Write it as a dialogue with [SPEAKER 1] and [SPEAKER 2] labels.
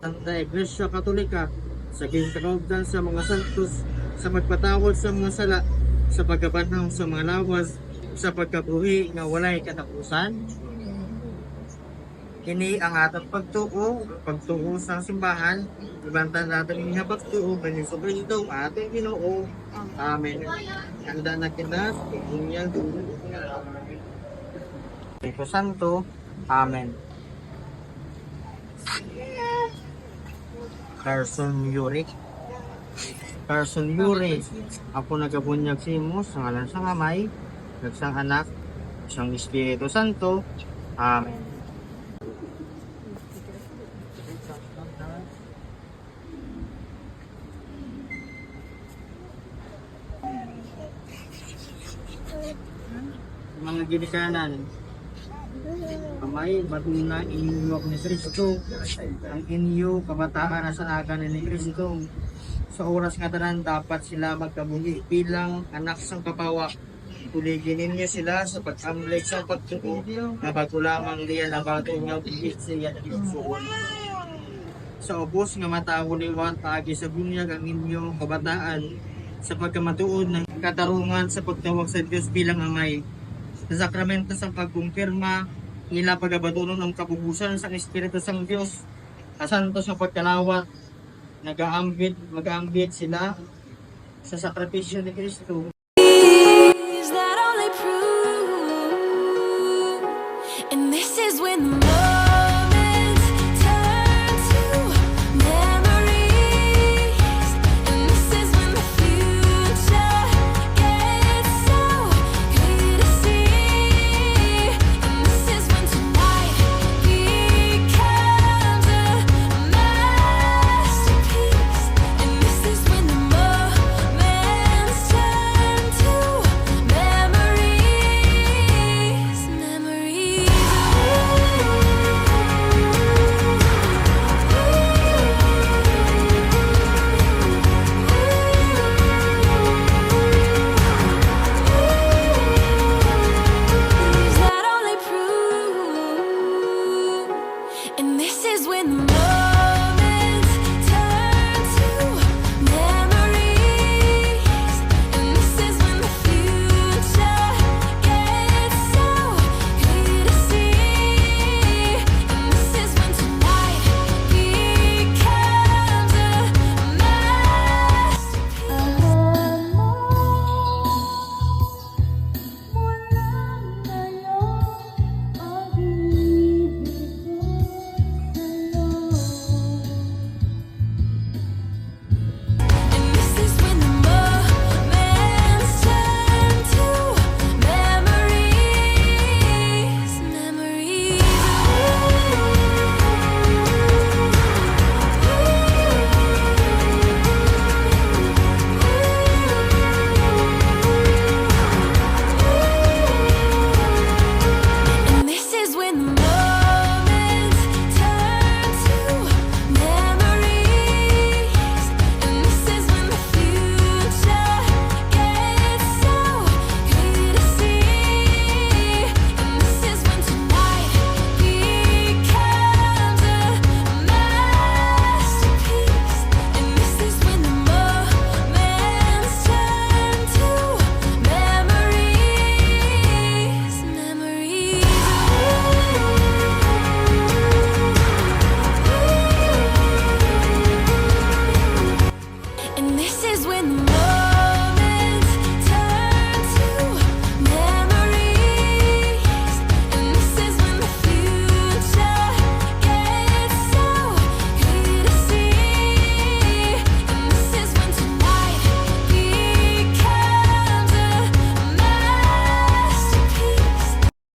[SPEAKER 1] Santa Iglesia Katolika, sa ginkaugdan sa mga santos, sa magpatawad sa mga sala, sa pagkabanhaw sa mga lawas, sa pagkabuhi nga walay katapusan. Kini ang atong pagtuo sa simbahan, ibantan natin nga pagtuo, ganin sa Kristo, ating Ginoo. Amen. Handa na kinas, inyang Espiritu Santo. Amen. Carson Yuri, ako nagabunyag si mo sa ngalan sa Amay, nagsang Anak, isang Espiritu Santo. Amen. Mga ginikanan, Amay, batuna inyok ni Kristo, ang inyo kabataan na sa agan ni Kristo. Sa oras nga tanan, dapat sila magkabuhi bilang anak sang kapawa. Tuligin ninyo sila sa pag-amlay sa pagtuo, na bago lamang diyan ang bago nga bigit siya isuon. Sa ubos nga matao liwan, taagi sa bunyag ang inyong kabataan, sa pagkamatuod ng katarungan sa pagtawag sa Diyos bilang Amay. Sa sakramento sa pagkumpirma, nila pagabatunon ang kabuhusan sa Espiritu sang Diyos, kasanto sa pagkalawat, mag-aambit sila sa sakripisyo ni Kristo.
[SPEAKER 2] That only prove, and this is when the moments turn to memories, and this is when the future gets so clear to see, and this is when tonight becomes a masterpiece, and this is when the moments turn to memories, memories. That only prove, and this is when the moments turn to memories, and this is when the future gets so clear to see, and this is when tonight becomes a And this is when the moments turn to memories, memories. And this is when the moments turn to memories, and this is when the future gets so clear to see, and this is when tonight becomes a masterpiece, and this is when the moments turn to memories, memories. And this is when the